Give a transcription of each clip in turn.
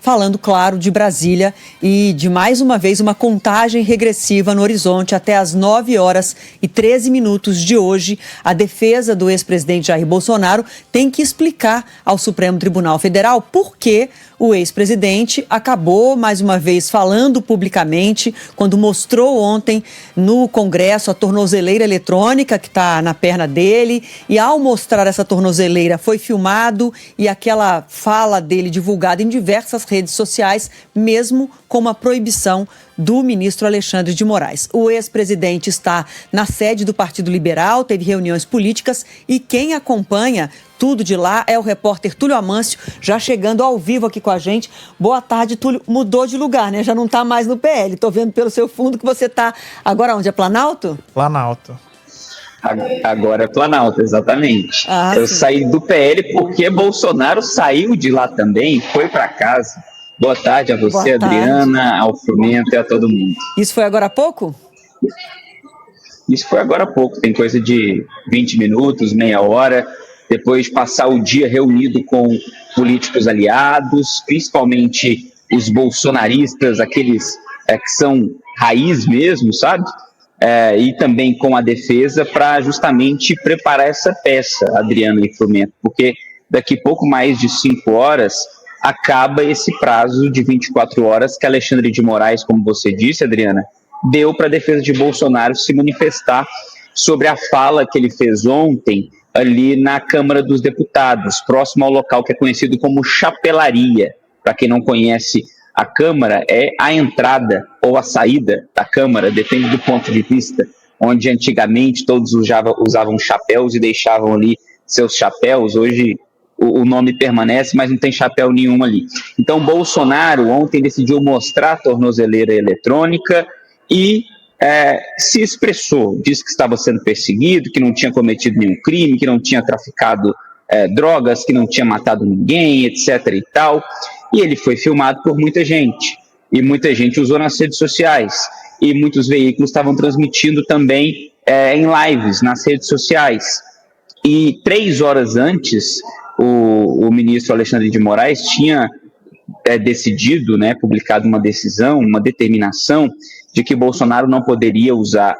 falando, claro, de Brasília e de, mais uma vez, uma contagem regressiva no horizonte até às 9h13 de hoje. A defesa do ex-presidente Jair Bolsonaro tem que explicar ao Supremo Tribunal Federal por que o ex-presidente acabou, mais uma vez, falando publicamente, quando mostrou ontem no Congresso a tornozeleira eletrônica que está na perna dele, e ao mostrar essa tornozeleira foi filmado e aquela fala dele divulgada em diversas redes sociais, mesmo com uma proibição do ministro Alexandre de Moraes. O ex-presidente está na sede do Partido Liberal, teve reuniões políticas e quem acompanha tudo de lá é o repórter Túlio Amâncio, já chegando ao vivo aqui com a gente. Boa tarde, Túlio. Mudou de lugar, né? Já não está mais no PL. Estou vendo pelo seu fundo que você está agora onde? É Planalto? Planalto. Agora é Planalto, exatamente. Eu saí do PL porque Bolsonaro saiu de lá também, foi para casa. Boa tarde a você, Adriana, ao Frumento e a todo mundo. Isso foi agora há pouco? Isso foi agora há pouco, tem coisa de 20 minutos, meia hora, depois de passar o dia reunido com políticos aliados, principalmente os bolsonaristas, aqueles que são raiz mesmo, sabe? E também com a defesa para justamente preparar essa peça, Adriana e Frumento, porque daqui pouco mais de 5 horas acaba esse prazo de 24 horas que Alexandre de Moraes, como você disse, Adriana, deu para a defesa de Bolsonaro se manifestar sobre a fala que ele fez ontem ali na Câmara dos Deputados, próximo ao local que é conhecido como Chapelaria. Para quem não conhece, a Câmara é a entrada ou a saída da Câmara, depende do ponto de vista, onde antigamente todos usavam chapéus e deixavam ali seus chapéus. Hoje o nome permanece, mas não tem chapéu nenhum ali. Então, Bolsonaro ontem decidiu mostrar a tornozeleira eletrônica e se expressou, disse que estava sendo perseguido, que não tinha cometido nenhum crime, que não tinha traficado drogas, que não tinha matado ninguém, etc. e tal. E ele foi filmado por muita gente, e muita gente usou nas redes sociais, e muitos veículos estavam transmitindo também em lives nas redes sociais. E 3 horas antes, o ministro Alexandre de Moraes tinha decidido, publicado uma decisão, uma determinação de que Bolsonaro não poderia usar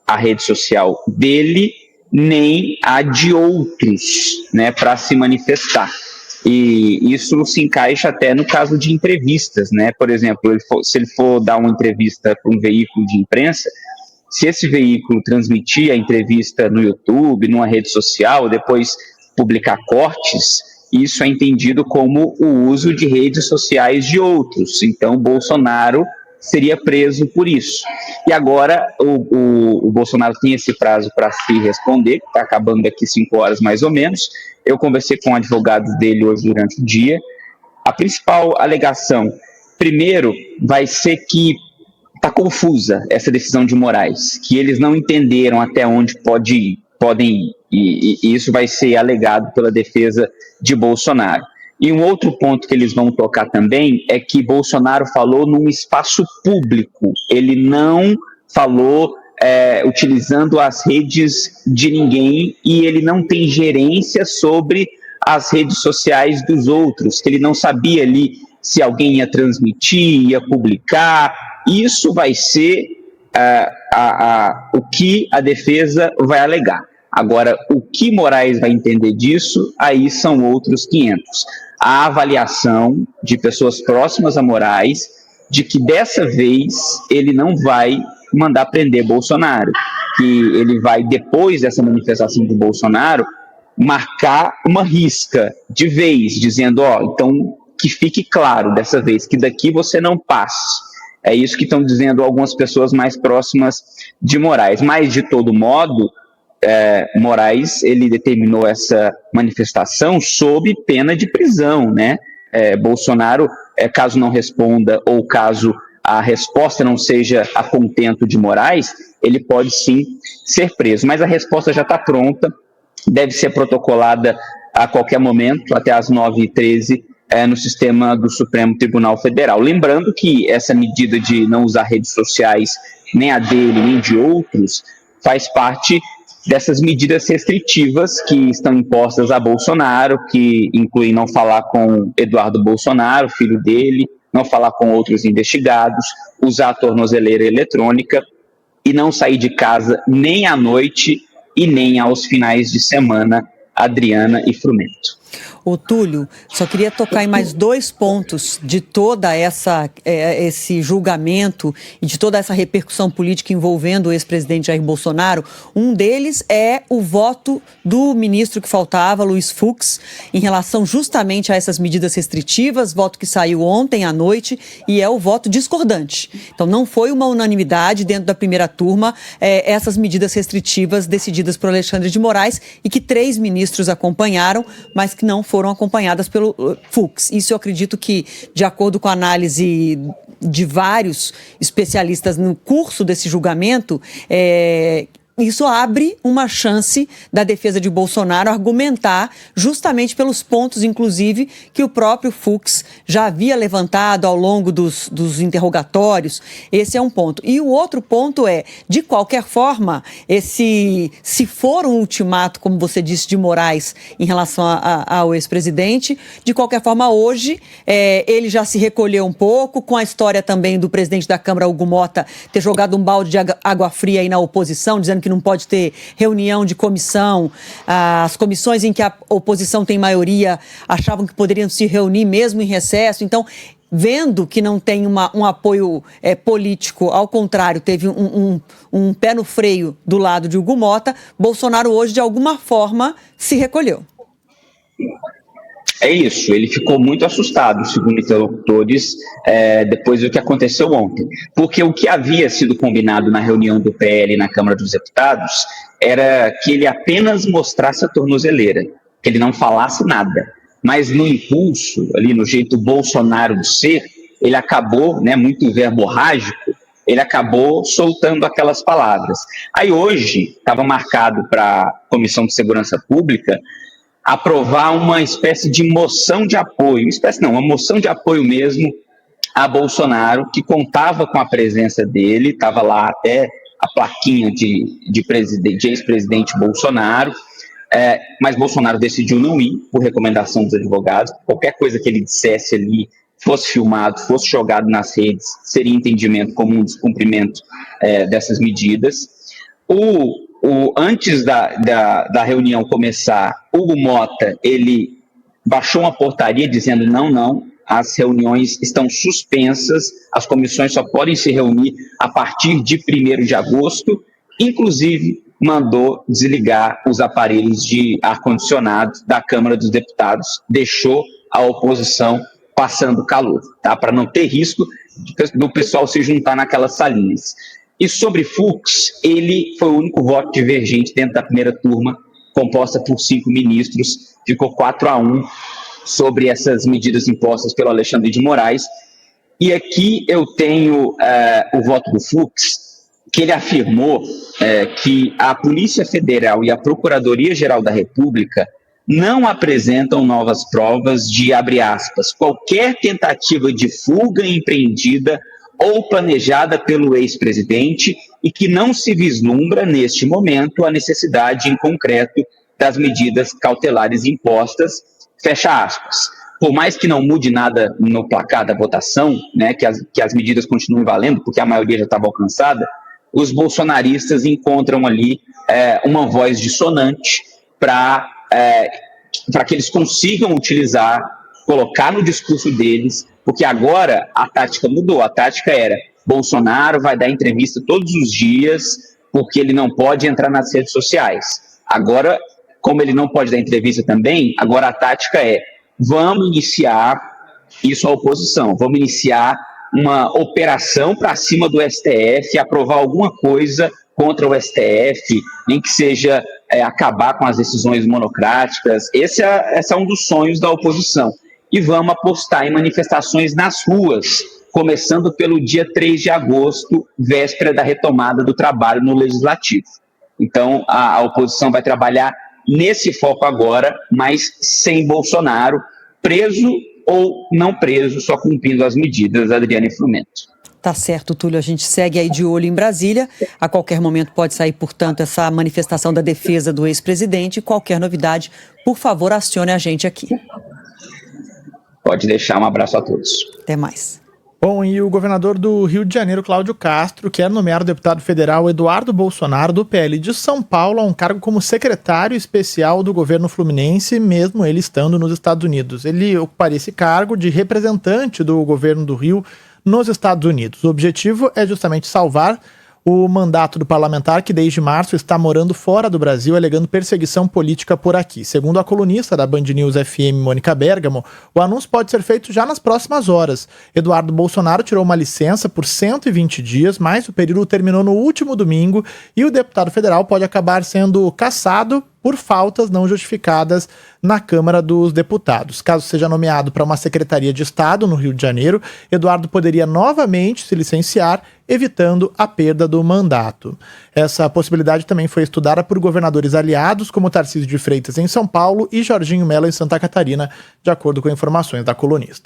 a rede social dele nem a de outros, para se manifestar. E isso se encaixa até no caso de entrevistas, Por exemplo, se ele for dar uma entrevista para um veículo de imprensa, se esse veículo transmitir a entrevista no YouTube, numa rede social, depois publicar cortes, isso é entendido como o uso de redes sociais de outros. Então, Bolsonaro seria preso por isso. E agora o Bolsonaro tem esse prazo para se responder, que está acabando daqui 5 horas mais ou menos. Eu conversei com advogados dele hoje durante o dia. A principal alegação, primeiro, vai ser que está confusa essa decisão de Moraes, que eles não entenderam até onde podem ir, e isso vai ser alegado pela defesa de Bolsonaro. E um outro ponto que eles vão tocar também é que Bolsonaro falou num espaço público, ele não falou utilizando as redes de ninguém, e ele não tem gerência sobre as redes sociais dos outros, que ele não sabia ali se alguém ia transmitir, ia publicar. Isso vai ser o que a defesa vai alegar. Agora, o que Moraes vai entender disso, aí são outros 500. A avaliação de pessoas próximas a Moraes de que dessa vez ele não vai mandar prender Bolsonaro, que ele vai, depois dessa manifestação de Bolsonaro, marcar uma risca de vez, dizendo, então que fique claro dessa vez, que daqui você não passe. É isso que estão dizendo algumas pessoas mais próximas de Moraes. Mas, de todo modo, Moraes, ele determinou essa manifestação sob pena de prisão, Bolsonaro, caso não responda ou caso a resposta não seja a contento de Moraes, ele pode sim ser preso. Mas a resposta já está pronta, deve ser protocolada a qualquer momento, até às 9h13, no sistema do Supremo Tribunal Federal. Lembrando que essa medida de não usar redes sociais, nem a dele, nem de outros, faz parte dessas medidas restritivas que estão impostas a Bolsonaro, que incluem não falar com Eduardo Bolsonaro, filho dele, não falar com outros investigados, usar a tornozeleira eletrônica e não sair de casa nem à noite e nem aos finais de semana, Adriana e Frumento. Ô Túlio, só queria tocar em mais 2 pontos de toda esse julgamento e de toda essa repercussão política envolvendo o ex-presidente Jair Bolsonaro. Um deles é o voto do ministro que faltava, Luiz Fux, em relação justamente a essas medidas restritivas, voto que saiu ontem à noite, e é o voto discordante. Então não foi uma unanimidade dentro da primeira turma essas medidas restritivas decididas por Alexandre de Moraes e que 3 ministros acompanharam, mas que não foram acompanhadas pelo Fux. Isso eu acredito que, de acordo com a análise de vários especialistas no curso desse julgamento, isso abre uma chance da defesa de Bolsonaro argumentar justamente pelos pontos, inclusive, que o próprio Fux já havia levantado ao longo dos interrogatórios. Esse é um ponto. E o outro ponto é, de qualquer forma, se for um ultimato, como você disse, de Moraes em relação ao ex-presidente, de qualquer forma, hoje, ele já se recolheu um pouco, com a história também do presidente da Câmara, Hugo Mota, ter jogado um balde de água fria aí na oposição, dizendo que não pode ter reunião de comissão. As comissões em que a oposição tem maioria achavam que poderiam se reunir mesmo em recesso. Então, vendo que não tem um apoio político, ao contrário, teve um pé no freio do lado de Hugo Mota, Bolsonaro hoje, de alguma forma, se recolheu. É isso, ele ficou muito assustado, segundo interlocutores, depois do que aconteceu ontem. Porque o que havia sido combinado na reunião do PL na Câmara dos Deputados era que ele apenas mostrasse a tornozeleira, que ele não falasse nada. Mas no impulso, ali no jeito Bolsonaro de ser, ele acabou, muito verborrágico, ele acabou soltando aquelas palavras. Aí hoje, estava marcado para a Comissão de Segurança Pública aprovar uma espécie de moção de apoio, uma moção de apoio mesmo a Bolsonaro, que contava com a presença dele, estava lá até a plaquinha de ex-presidente Bolsonaro, mas Bolsonaro decidiu não ir, por recomendação dos advogados. Qualquer coisa que ele dissesse ali, fosse filmado, fosse jogado nas redes, seria entendimento como um descumprimento dessas medidas. Antes da reunião começar, Hugo Mota, ele baixou uma portaria dizendo não, as reuniões estão suspensas, as comissões só podem se reunir a partir de 1º de agosto, inclusive mandou desligar os aparelhos de ar-condicionado da Câmara dos Deputados, deixou a oposição passando calor, tá? Para não ter risco do pessoal se juntar naquelas salinhas. E sobre Fux, ele foi o único voto divergente dentro da primeira turma, composta por 5 ministros, ficou 4-1 sobre essas medidas impostas pelo Alexandre de Moraes. E aqui eu tenho o voto do Fux, que ele afirmou que a Polícia Federal e a Procuradoria-Geral da República não apresentam novas provas de, abre aspas, qualquer tentativa de fuga empreendida ou planejada pelo ex-presidente e que não se vislumbra, neste momento, a necessidade em concreto das medidas cautelares impostas, fecha aspas. Por mais que não mude nada no placar da votação, que as medidas continuem valendo, porque a maioria já estava alcançada, os bolsonaristas encontram ali uma voz dissonante para que eles consigam colocar no discurso deles, porque agora a tática mudou. A tática era: Bolsonaro vai dar entrevista todos os dias porque ele não pode entrar nas redes sociais. Agora, como ele não pode dar entrevista também, agora a tática é: vamos iniciar isso a oposição, vamos iniciar uma operação para cima do STF, aprovar alguma coisa contra o STF, nem que seja acabar com as decisões monocráticas. Esse é um dos sonhos da oposição. E vamos apostar em manifestações nas ruas, começando pelo dia 3 de agosto, véspera da retomada do trabalho no Legislativo. Então, a oposição vai trabalhar nesse foco agora, mas sem Bolsonaro, preso ou não preso, só cumprindo as medidas, Adriana e Frumento. Tá certo, Túlio, a gente segue aí de olho em Brasília. A qualquer momento pode sair, portanto, essa manifestação da defesa do ex-presidente. Qualquer novidade, por favor, acione a gente aqui. Pode deixar, um abraço a todos. Até mais. Bom, e o governador do Rio de Janeiro, Cláudio Castro, quer nomear o deputado federal Eduardo Bolsonaro, do PL de São Paulo, a um cargo como secretário especial do governo fluminense, mesmo ele estando nos Estados Unidos. Ele ocuparia esse cargo de representante do governo do Rio nos Estados Unidos. O objetivo é justamente salvar o mandato do parlamentar que desde março está morando fora do Brasil, alegando perseguição política por aqui. Segundo a colunista da Band News FM, Mônica Bergamo, o anúncio pode ser feito já nas próximas horas. Eduardo Bolsonaro tirou uma licença por 120 dias, mas o período terminou no último domingo e o deputado federal pode acabar sendo cassado por faltas não justificadas na Câmara dos Deputados. Caso seja nomeado para uma Secretaria de Estado no Rio de Janeiro, Eduardo poderia novamente se licenciar, evitando a perda do mandato. Essa possibilidade também foi estudada por governadores aliados, como Tarcísio de Freitas em São Paulo e Jorginho Mello em Santa Catarina, de acordo com informações da colunista.